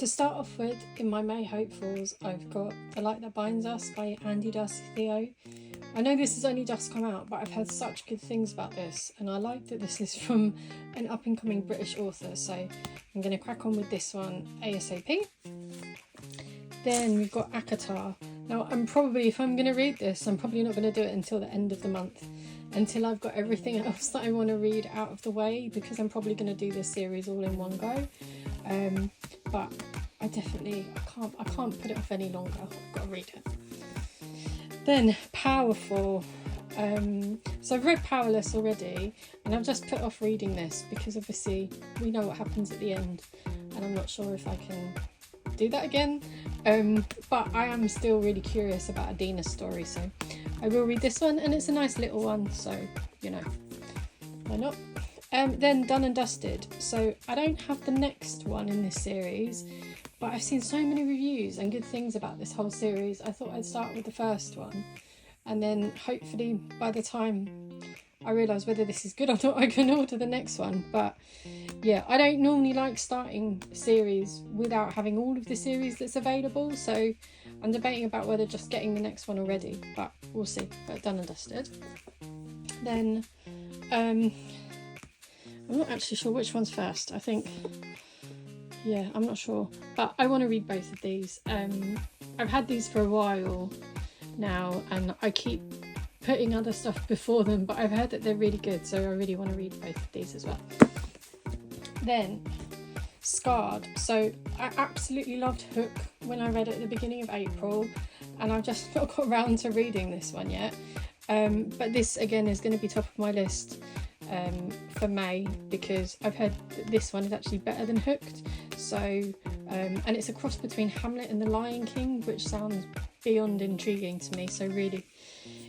to start off with, in my May hopefuls, I've got The Light That Binds Us by Andy Theo. I know this has only just come out, but I've heard such good things about this, and I like that this is from an up-and-coming British author, so I'm going to crack on with this one ASAP. Then we've got Akatar. Now, if I'm going to read this, I'm probably not going to do it until the end of the month, until I've got everything else that I want to read out of the way, because I'm probably going to do this series all in one go. But I can't put it off any longer. I've got to read it. Then Powerful. So I've read Powerless already, and I've just put off reading this because obviously we know what happens at the end, and I'm not sure if I can do that again. But I am still really curious about Adina's story, so I will read this one, and it's a nice little one, so you know, why not? Then Done and Dusted. So I don't have the next one in this series, but I've seen so many reviews and good things about this whole series. I thought I'd start with the first one, and then hopefully by the time I realise whether this is good or not, I can order the next one. But yeah, I don't normally like starting series without having all of the series that's available, so I'm debating about whether just getting the next one already, but we'll see. But Done and Dusted. Then I'm not actually sure which one's first. I think, yeah, I'm not sure, but I want to read both of these. I've had these for a while now, and I keep putting other stuff before them, but I've heard that they're really good, so I really want to read both of these as well. Then Scarred. So I absolutely loved Hook when I read it at the beginning of April, and I've just not got around to reading this one yet. But this again is going to be top of my list for May, because I've heard that this one is actually better than Hooked. So and it's a cross between Hamlet and The Lion King, which sounds beyond intriguing to me, so really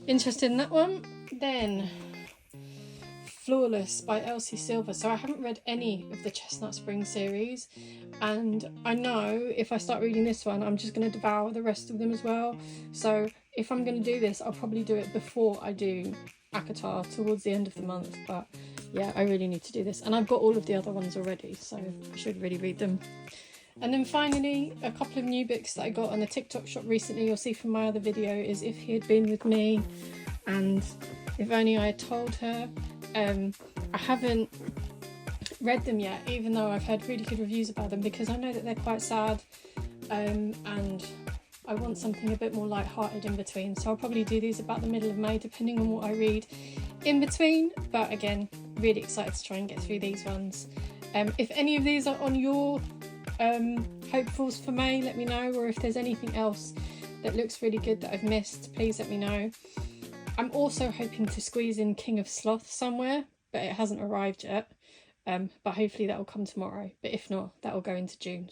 interested in that one. Then Flawless by Elsie Silver. So I haven't read any of the Chestnut Spring series, and I know if I start reading this one, I'm just going to devour the rest of them as well. So if I'm going to do this, I'll probably do it before I do Akatar towards the end of the month. But yeah, I really need to do this, and I've got all of the other ones already, so I should really read them. And then finally, a couple of new books that I got on the TikTok shop recently, you'll see from my other video, is If He Had Been With Me and If Only I Had Told Her. I haven't read them yet, even though I've heard really good reviews about them, because I know that they're quite sad, and I want something a bit more light-hearted in between. So I'll probably do these about the middle of May, depending on what I read in between. But again, really excited to try and get through these ones. If any of these are on your hopefuls for May, let me know, or if there's anything else that looks really good that I've missed, please let me know. I'm also hoping to squeeze in King of Sloth somewhere, but it hasn't arrived yet, but hopefully that will come tomorrow, but if not, that will go into June.